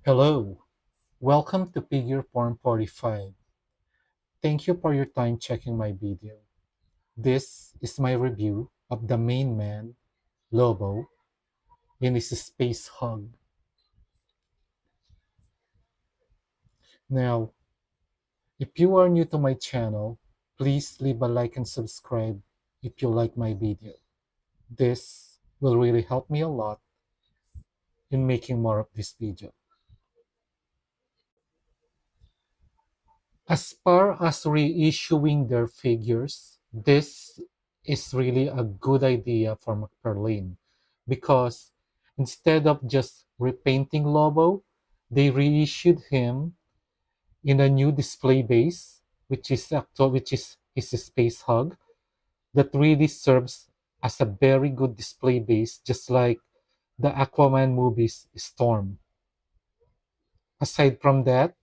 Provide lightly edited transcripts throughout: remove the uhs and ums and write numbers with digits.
Hello, welcome to Figure Form 45. Thank you for your time checking my video. This is my review of the main man, Lobo, in his space hug. Now, if you are new to my channel, please leave a like and subscribe if you like my video. This will really help me a lot in making more of this video. As far as reissuing their figures, this is really a good idea for Mcfarlane because instead of just repainting Lobo, they reissued him in a new display base, which is his space hug, that really serves as a very good display base, just like the Aquaman movies Storm. Aside from that,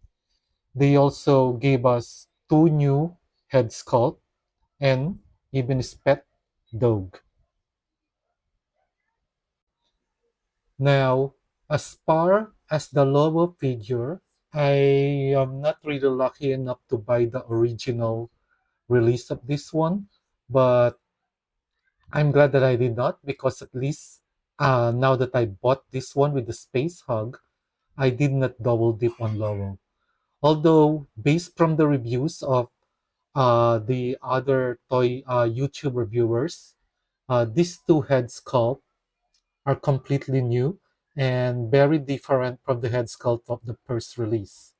they also gave us two new head sculpt and even his pet dog. Now, as far as the Lobo figure, I am not really lucky enough to buy the original release of this one, but I'm glad that I did not because at least now that I bought this one with the space hug, I did not double dip on Lobo. Although, based from the reviews of the other toy YouTube reviewers, these two head sculpt are completely new and very different from the head sculpt of the first release.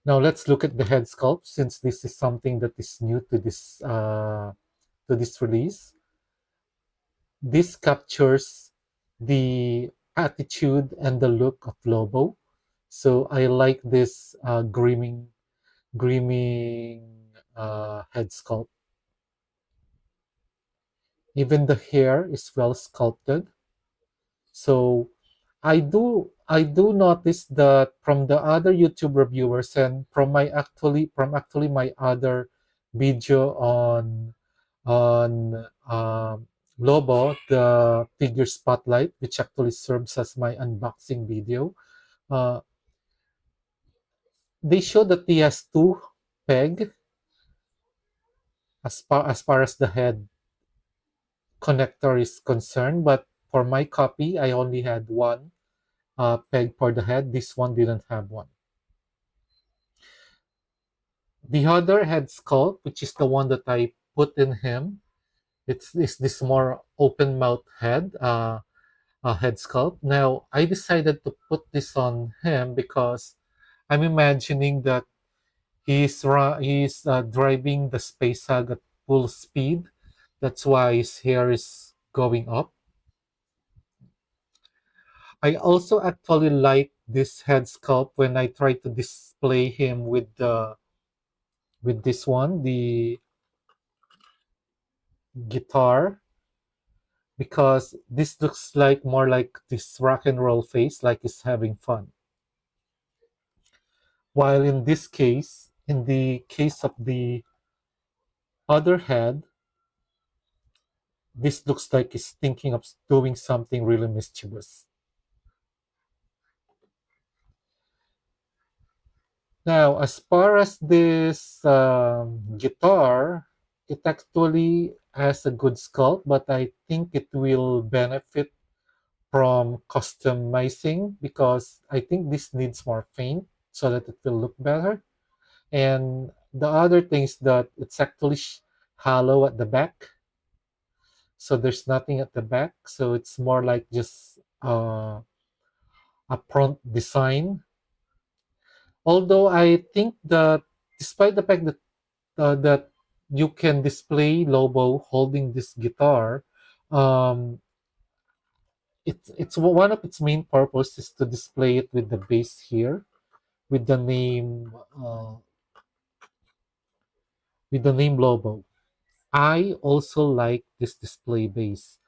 Now let's look at the head sculpt since this is something that is new to this release. This captures the attitude and the look of Lobo. So I like this grimming head sculpt. Even the hair is well sculpted. So I do notice that from the other YouTube reviewers and from actually my other video on Lobo, the figure spotlight, which actually serves as my unboxing video. Uh, they show that he has two peg as far as the head connector is concerned, but for my copy, I only had one peg for the head. This one didn't have one. The other head sculpt, which is the one that I put in him, it's this more open mouth head sculpt. Now I decided to put this on him because I'm imagining that he's driving the space hug at full speed. That's why his hair is going up. I also actually like this head sculpt when I try to display him with this one, the guitar, because this looks like more like this rock and roll face, like he's having fun. While in the case of the other head, this looks like he's thinking of doing something really mischievous. Now, as far as this guitar, it actually has a good sculpt, but I think it will benefit from customizing because I think this needs more paint so that it will look better. And the other thing is that it's actually hollow at the back, so there's nothing at the back, so it's more like just a front design. Although I think that despite the fact that you can display Lobo holding this guitar, um, it's one of its main purpose is to display it with the base here with the name Lobo. I also like this display base.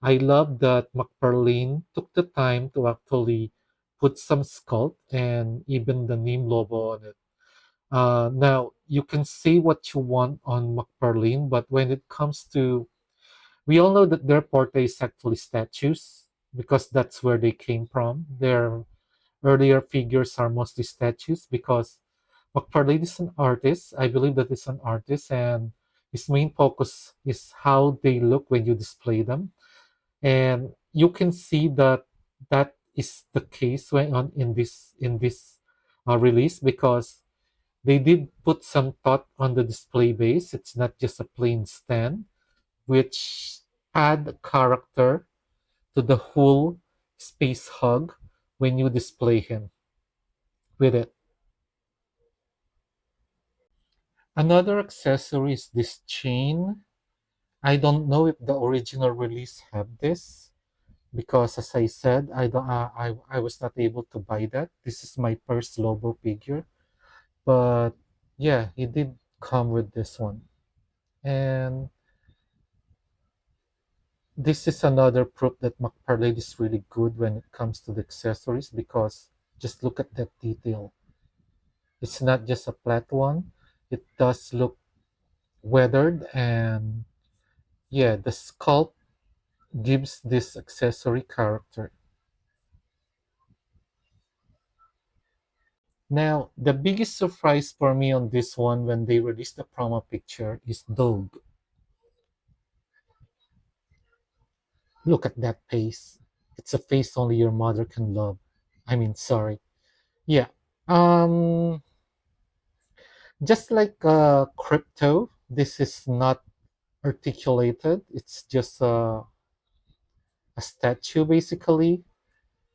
I love that Mcfarlane took the time to actually put some sculpt and even the name Lobo on it. Now, you can say what you want on Mcfarlane, but when it comes to, we all know that their forte is actually statues. because that's where they came from. Their earlier figures are mostly statues because McFarlane is an artist. I believe that he's an artist, and his main focus is how they look when you display them. And you can see that that is the case when on in this release, because they did put some thought on the display base. It's not just a plain stand, which add character to the whole space hug when you display him with it. Another accessory is this chain. I don't know if the original release had this, because as I said, I was not able to buy that. This is my first Lobo figure, but yeah, it did come with this one. And this is another proof that McFarlane is really good when it comes to the accessories, because just look at that detail. It's not just a flat one. It does look weathered, and yeah, the sculpt gives this accessory character. Now, the biggest surprise for me on this one when they released the promo picture is Dog. Look at that face. It's a face only your mother can love. I mean, sorry. Yeah. Um, just like crypto, this is not articulated. It's just a statue basically.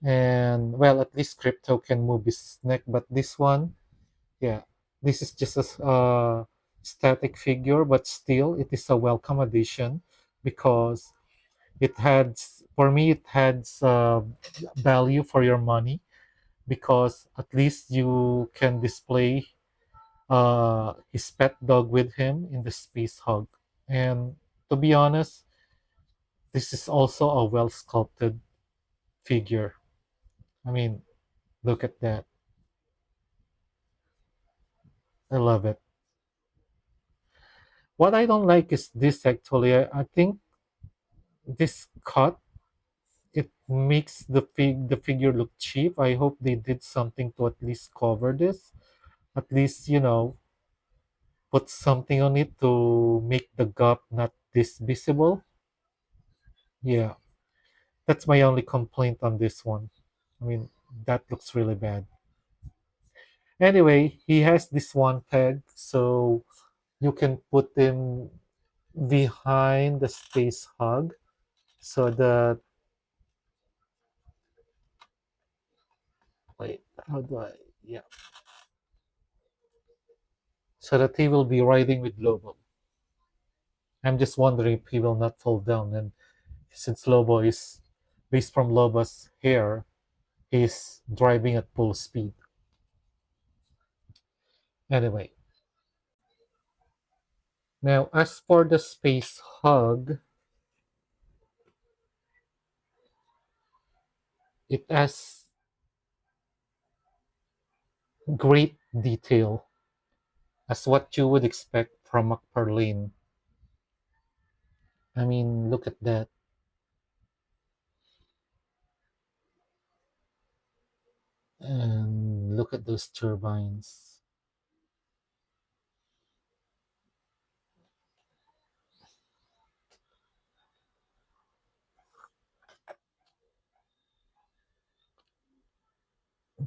And well, at least crypto can move his neck, but this one, yeah, this is just a static figure, but still, it is a welcome addition because it has, for me, it has value for your money, because at least you can display his pet dog with him in the space hug. And to be honest, this is also a well sculpted figure. I mean, look at that. I love it. What I don't like is this actually. I think this cut, it makes the figure look cheap. I hope they did something to at least cover this. At least, put something on it to make the gap not this visible. Yeah, that's my only complaint on this one. I mean, that looks really bad. Anyway, he has this one peg, so you can put him behind the space hug so that, wait, how do I, yeah, so that he will be riding with Lobo. I'm just wondering if he will not fall down. And since Lobo is based from Lobo's hair, he's driving at full speed. Anyway, now as for the space hug, it has great detail as what you would expect from McFarlane. I mean, look at that. And look at those turbines.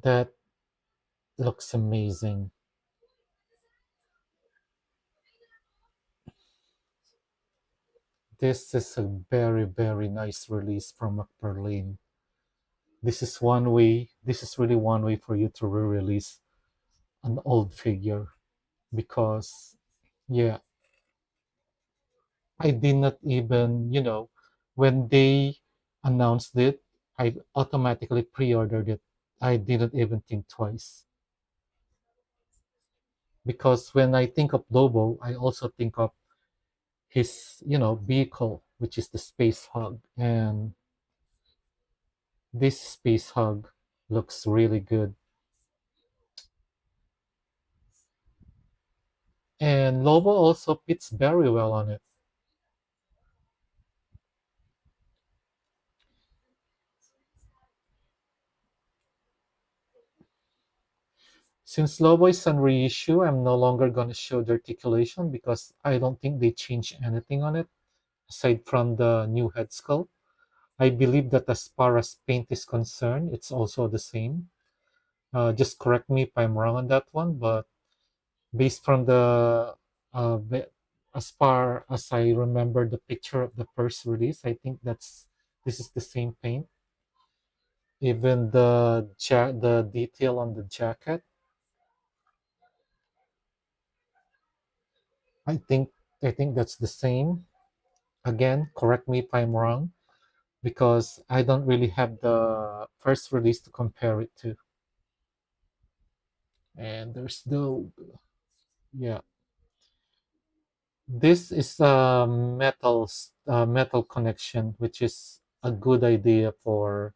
That looks amazing. This is a very, very nice release from McFarlane. This is really one way for you to re-release an old figure, because yeah, I did not even, when they announced it, I automatically pre-ordered it. I didn't even think twice, because when I think of Lobo, I also think of his, vehicle, which is the space hog, and this space hog looks really good. And Lobo also fits very well on it. Since Lobo is on reissue, I'm no longer going to show the articulation because I don't think they changed anything on it aside from the new head sculpt. I believe that as far as paint is concerned, it's also the same. Just correct me if I'm wrong on that one, but based from the uh, ve- as far as I remember the picture of the first release, I think this is the same paint. Even the detail on the jacket, I think I think that's the same. Again, correct me if I'm wrong because I don't really have the first release to compare it to. And there's no, yeah. This is a metal connection, which is a good idea for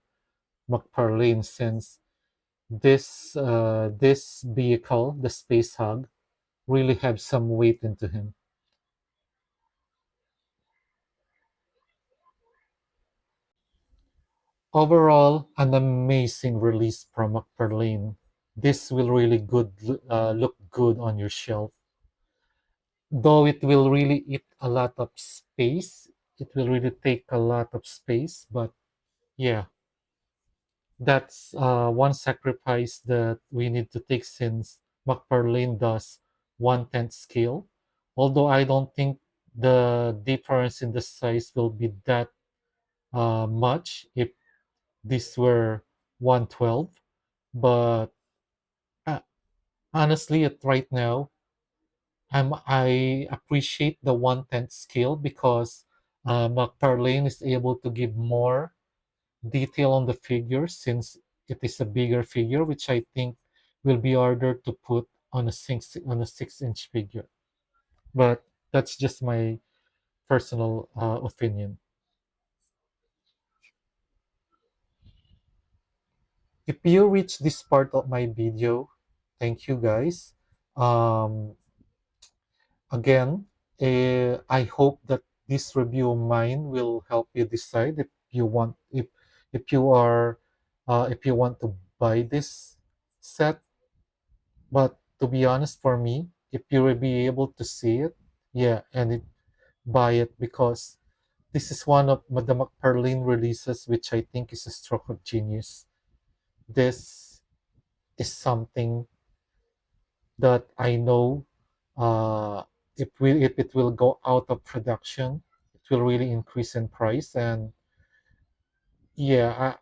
McFarlane since this vehicle, the Space Hog, really have some weight into him. Overall, an amazing release from McFarlane. This will really look good on your shelf. Though it will really eat a lot of space, it will really take a lot of space. But yeah, that's one sacrifice that we need to take since McFarlane does 1/10 scale. Although I don't think the difference in the size will be that much if this were 1/12. But uh, honestly, at right now, I appreciate the 1/10 scale because McFarlane is able to give more detail on the figure since it is a bigger figure, which I think will be harder to put on a 6-inch figure. But that's just my personal opinion. If you reach this part of my video, thank you guys. Um, Again, I hope that this review of mine will help you decide if you are if you want to buy this set. But to be honest, for me, if you will be able to see it, yeah, buy it because this is one of the McFarlane releases, which I think is a stroke of genius. This is something that I know if it will go out of production, it will really increase in price. And yeah,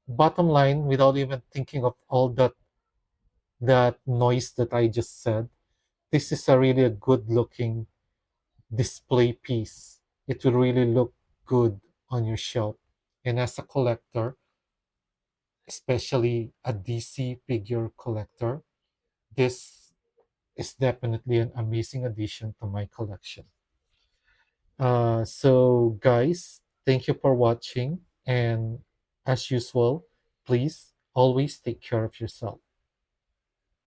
bottom line, without even thinking of all that noise that I just said, this is a really a good looking display piece. It will really look good on your shelf. And as a collector, especially a DC figure collector, this is definitely an amazing addition to my collection. So, guys, thank you for watching. And as usual, please always take care of yourself.